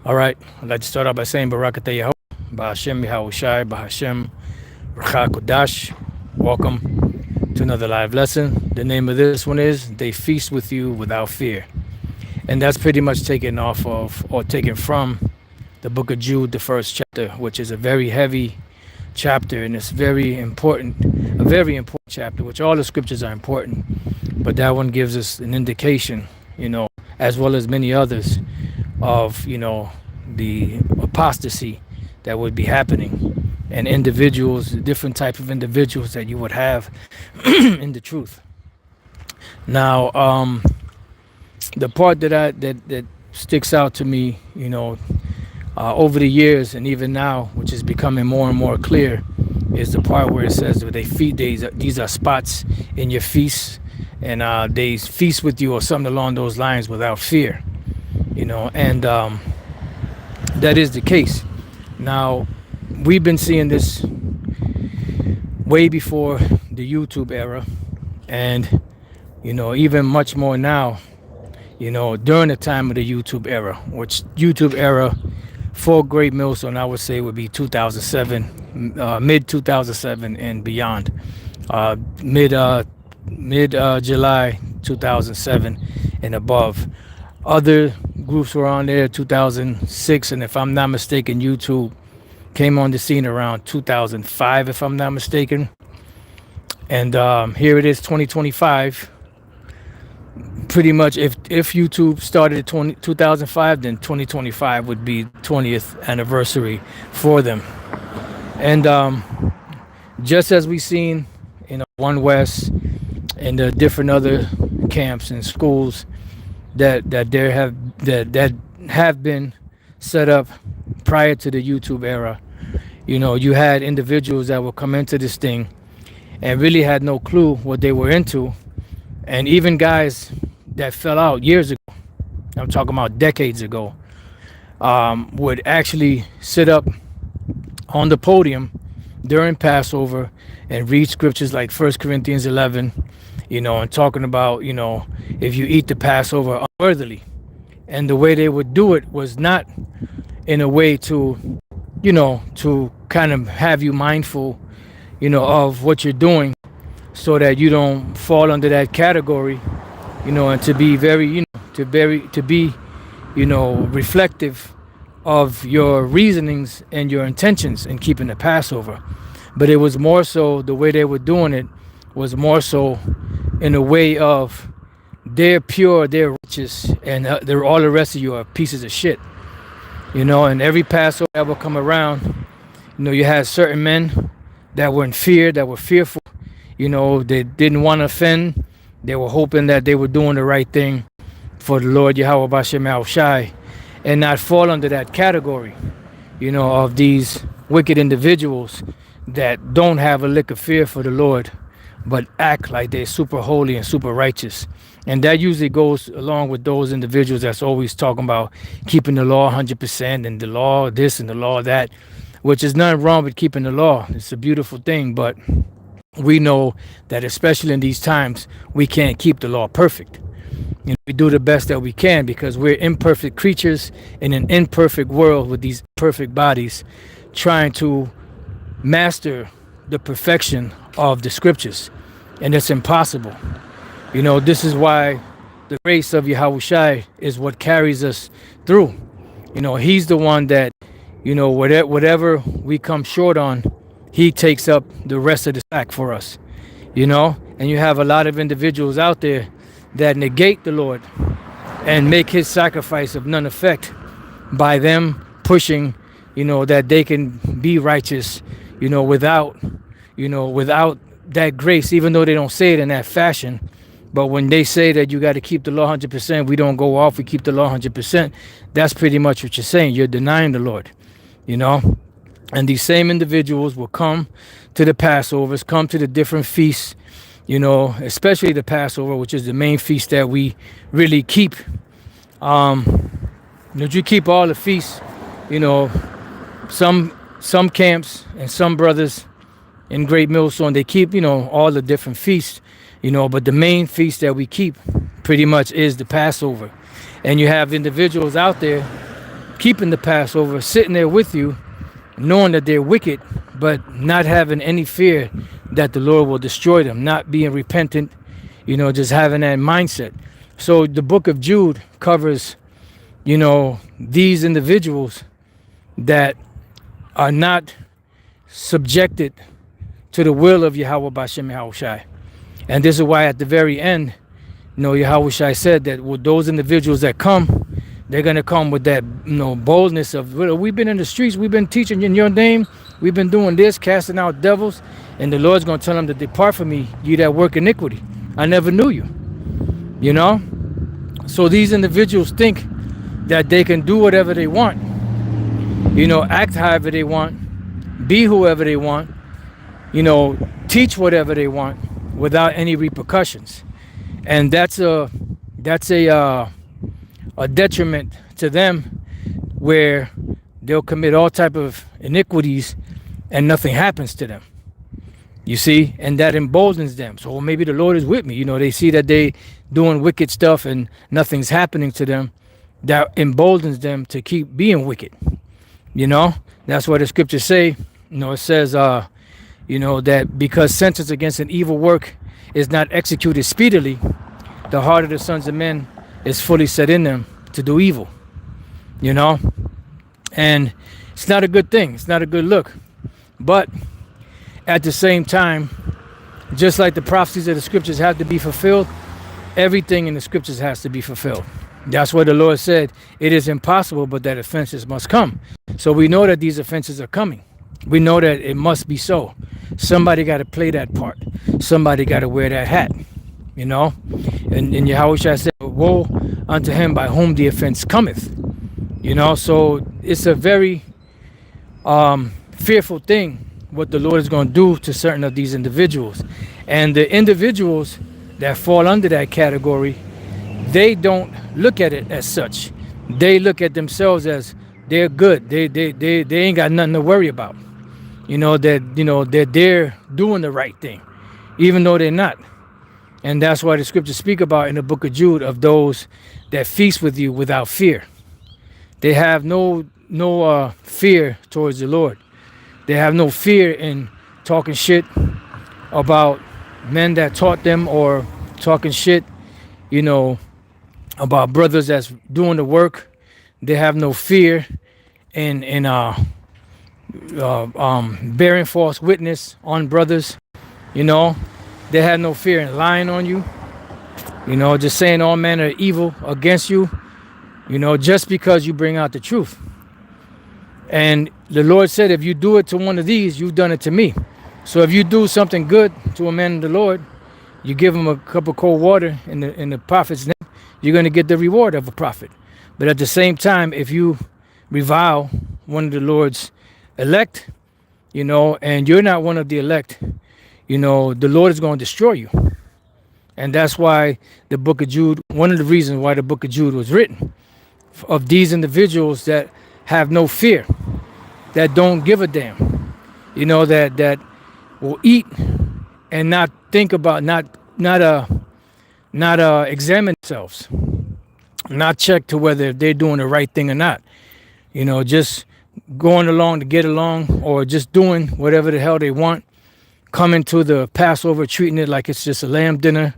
All right, I'd like to start out by saying Barakatah Yahweh, Bahashem Yahushai, Bahashem Racha Kodash. Welcome to another live lesson. The name of this one is They Feast With You Without Fear. And that's pretty much taken off of, or taken from, the book of Jude, the first chapter, which is a very heavy chapter, and it's very important, a very important chapter, which all the scriptures are important. But that one gives us an indication, as well as many others, of the apostasy that would be happening, and individuals, different type of individuals that you would have in the truth. Now, the part that sticks out to me, over the years and even now, which is becoming more and more clear, is the part where it says that these are spots in your feasts, and they feast with you or something along those lines without fear. And that is the case. Now, we've been seeing this way before the YouTube era, and even much more now, during the time of the YouTube era, which YouTube era for Great Millstone, I would say, would be 2007, mid 2007 and beyond, mid July 2007 and above. Other groups were on there 2006, and if I'm not mistaken, YouTube came on the scene around 2005, if I'm not mistaken. And here it is, 2025. Pretty much, if YouTube started in 2005, then 2025 would be 20th anniversary for them. And just as we've seen in One West and the different other camps and schools that have been set up prior to the YouTube era, you had individuals that would come into this thing and really had no clue what they were into, and even guys that fell out years ago, I'm talking about decades ago, would actually sit up on the podium during Passover and read scriptures like 1 Corinthians 11, and talking about, if you eat the Passover unworthily. And the way they would do it was not in a way to, to kind of have you mindful, of what you're doing, so that you don't fall under that category, and to be very, to be, reflective of your reasonings and your intentions in keeping the Passover. But it was more so, the way they were doing it was more so in a way of, they're pure, they're righteous, and they're all the rest of you are pieces of shit. And every Passover that would come around, you had certain men that were in fear, that were fearful. They didn't want to offend. They were hoping that they were doing the right thing for the Lord Yahweh Bashem Yahushai, and not fall under that category, of these wicked individuals that don't have a lick of fear for the Lord, but act like they're super holy and super righteous. And that usually goes along with those individuals that's always talking about keeping the law 100% and the law this and the law that, which is nothing wrong with keeping the law. It's a beautiful thing, but we know that especially in these times, we can't keep the law perfect. We do the best that we can, because we're imperfect creatures in an imperfect world with these perfect bodies, trying to master the perfection of the scriptures, and it's impossible. This is why the grace of Yahushai is what carries us through. He's the one that, whatever we come short on, he takes up the rest of the slack for us. And you have a lot of individuals out there that negate the Lord and make his sacrifice of none effect by them pushing, that they can be righteous, without that grace, even though they don't say it in that fashion. But when they say that you got to keep the law 100%, we don't go off, we keep the law 100%, that's pretty much what you're saying. You're denying the Lord, And these same individuals will come to the Passovers, come to the different feasts, especially the Passover, which is the main feast that we really keep. You keep all the feasts, some camps and some brothers in Great Millstone, they keep, all the different feasts, but the main feast that we keep pretty much is the Passover. And you have individuals out there keeping the Passover, sitting there with you, knowing that they're wicked, but not having any fear that the Lord will destroy them, not being repentant, just having that mindset. So the book of Jude covers, these individuals that are not subjected to the will of Yahweh Bashem Yahushai. And this is why at the very end, Yahushai said that with those individuals that come, they're going to come with that boldness of, well, we've been in the streets, we've been teaching in your name, we've been doing this, casting out devils, and the Lord's going to tell them to depart from me, you that work iniquity. I never knew you. So these individuals think that they can do whatever they want, act however they want, be whoever they want, teach whatever they want without any repercussions. And that's a detriment to them, where they'll commit all type of iniquities and nothing happens to them. You see, and that emboldens them. So maybe the Lord is with me. They see that they doing wicked stuff and nothing's happening to them. That emboldens them to keep being wicked. That's what the scriptures say. It says, that because sentence against an evil work is not executed speedily, the heart of the sons of men is fully set in them to do evil. And it's not a good thing. It's not a good look. But at the same time, just like the prophecies of the scriptures have to be fulfilled, everything in the scriptures has to be fulfilled. That's what the Lord said. It is impossible, but that offenses must come. So we know that these offenses are coming. We know that it must be so. Somebody got to play that part. Somebody got to wear that hat. And Yahushua said, woe unto him by whom the offense cometh. So it's a very fearful thing what the Lord is going to do to certain of these individuals. And the individuals that fall under that category, they don't look at it as such. They look at themselves as they're good. They ain't got nothing to worry about. That they're doing the right thing, even though they're not. And that's why the scriptures speak about in the book of Jude of those that feast with you without fear. They have no fear towards the Lord. They have no fear in talking shit about men that taught them, or talking shit, about brothers that's doing the work. They have no fear in bearing false witness on brothers. They have no fear in lying on you. Just saying all manner of evil against you. Just because you bring out the truth. And the Lord said, if you do it to one of these, you've done it to me. So if you do something good to a man of the Lord, you give him a cup of cold water in the prophet's name, you're going to get the reward of a prophet. But at the same time, if you revile one of the Lord's elect, and you're not one of the elect, the Lord is going to destroy you. And that's why the book of Jude, one of the reasons why the book of Jude was written, of these individuals that have no fear, that don't give a damn, that will eat and not think about, not examine themselves, not check to whether they're doing the right thing or not, just going along to get along, or just doing whatever the hell they want, coming to the Passover, treating it like it's just a lamb dinner,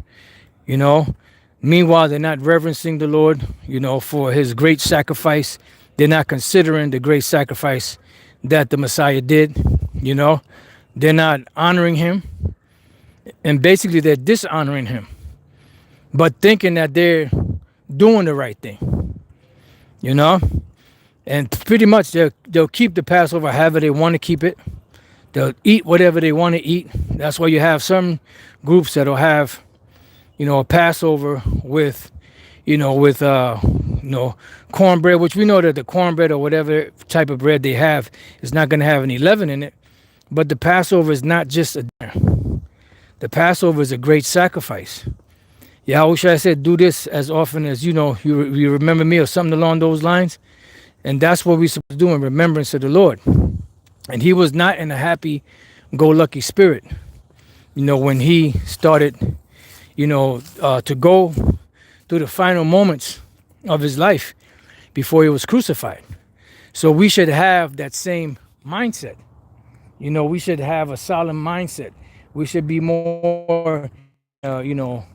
Meanwhile, they're not reverencing the Lord, for his great sacrifice. They're not considering the great sacrifice that the Messiah did, They're not honoring him. And basically, they're dishonoring him, but thinking that they're doing the right thing, And pretty much they'll keep the Passover however they want to keep it. They'll eat whatever they want to eat. That's why you have some groups that'll have, a Passover with, cornbread, which we know that the cornbread or whatever type of bread they have is not going to have any leaven in it. But the Passover is not just a dinner. The Passover is a great sacrifice. Yahushua said, do this as often as, you remember me, or something along those lines. And that's what we're supposed to do in remembrance of the Lord. And he was not in a happy-go-lucky spirit, when he started, to go through the final moments of his life before he was crucified. So we should have that same mindset. We should have a solemn mindset. We should be more, in a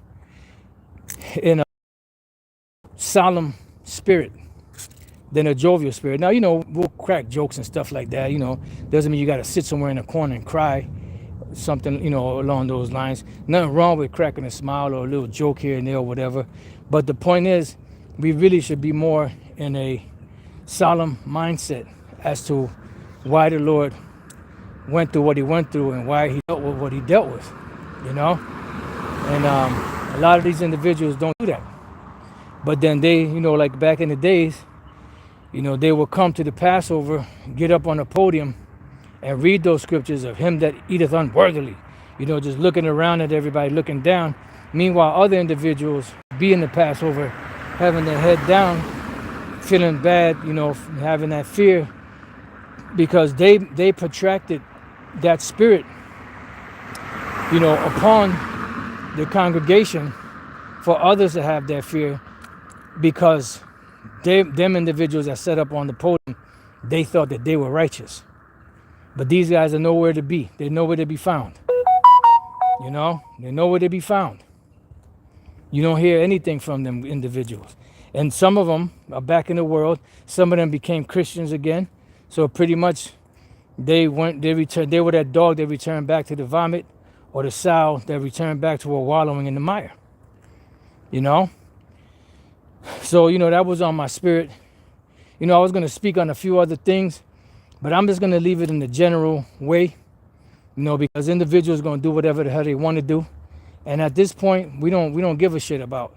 solemn spirit than a jovial spirit. Now, we'll crack jokes and stuff like that. Doesn't mean you got to sit somewhere in a corner and cry, something, along those lines. Nothing wrong with cracking a smile or a little joke here and there or whatever. But the point is, we really should be more in a solemn mindset as to why the Lord went through what he went through and why he dealt with what he dealt with, And a lot of these individuals don't do that. But then they, like back in the days, they will come to the Passover, get up on the podium and read those scriptures of him that eateth unworthily, just looking around at everybody, looking down. Meanwhile, other individuals be in the Passover, having their head down, feeling bad, having that fear, because they protracted that spirit, upon the congregation for others to have that fear, because them individuals that set up on the podium, they thought that they were righteous. But these guys are nowhere to be. They're nowhere to be found. They're nowhere to be found. You don't hear anything from them individuals. And some of them are back in the world. Some of them became Christians again. So pretty much they were that dog that returned back to the vomit, or the sow that returned back to her wallowing in the mire. So, that was on my spirit. I was going to speak on a few other things, but I'm just going to leave it in the general way, because individuals are going to do whatever the hell they want to do. And at this point, we don't give a shit about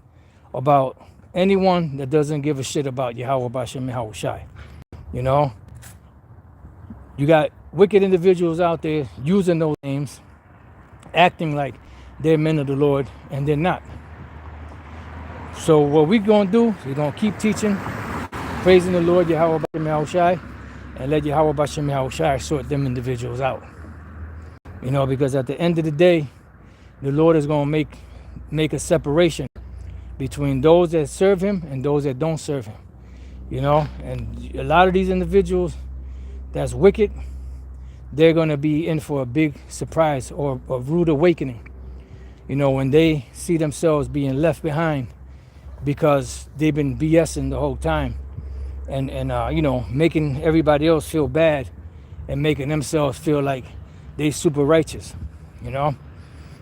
anyone that doesn't give a shit about Yahweh Bashem Yahweh Shai. You got wicked individuals out there using those names, acting like they're men of the Lord, and they're not. So what we're going to do is we're going to keep teaching, praising the Lord Yahweh Bashem Yahweh Shai, and let Yahweh Bashem Yahweh Shai sort them individuals out. Because at the end of the day, the Lord is going to make a separation between those that serve him and those that don't serve him. And a lot of these individuals that's wicked, they're going to be in for a big surprise or a rude awakening, when they see themselves being left behind because they've been BSing the whole time and making everybody else feel bad and making themselves feel like they super righteous,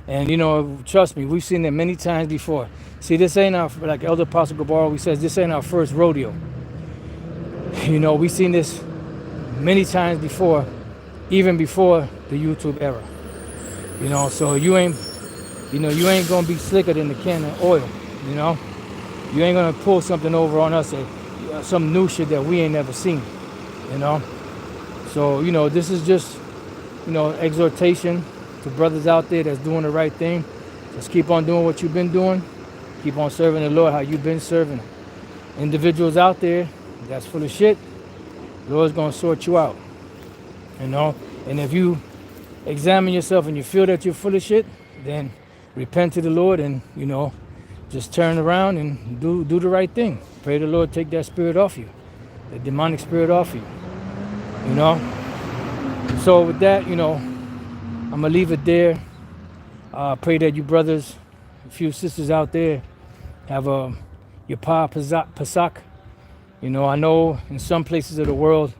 And, trust me, we've seen it many times before. See, this ain't our, like Elder Apostle Gabar says, this ain't our first rodeo. We've seen this many times before, even before the YouTube era. So you ain't gonna be slicker than the can of oil. You ain't gonna pull something over on us, some new shit that we ain't never seen. So this is just exhortation to brothers out there that's doing the right thing. Just keep on doing what you've been doing. Keep on serving the Lord how you've been serving. Individuals out there that's full of shit, the Lord's gonna sort you out. And if you examine yourself and you feel that you're full of shit, then repent to the Lord and just turn around and do the right thing. Pray the Lord take that spirit off you, the demonic spirit off you. So with that, I'm gonna leave it there. Pray that you brothers, a few sisters out there, have your Pesach. I know in some places of the world,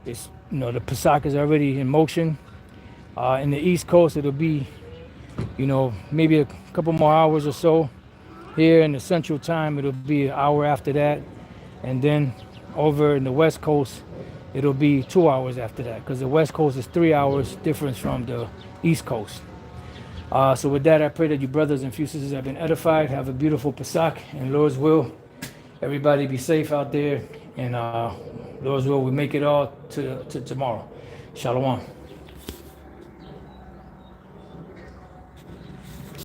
it's the Pesach is already in motion. In the East Coast, it'll be, maybe a couple more hours or so. Here in the Central Time, it'll be an hour after that. And then over in the West Coast, it'll be 2 hours after that, because the West Coast is 3 hours difference from the East Coast. So with that, I pray that you brothers and few sisters have been edified. Have a beautiful Pesach, and Lord's will, everybody be safe out there. And Lord's will, we make it all to tomorrow. Shalom.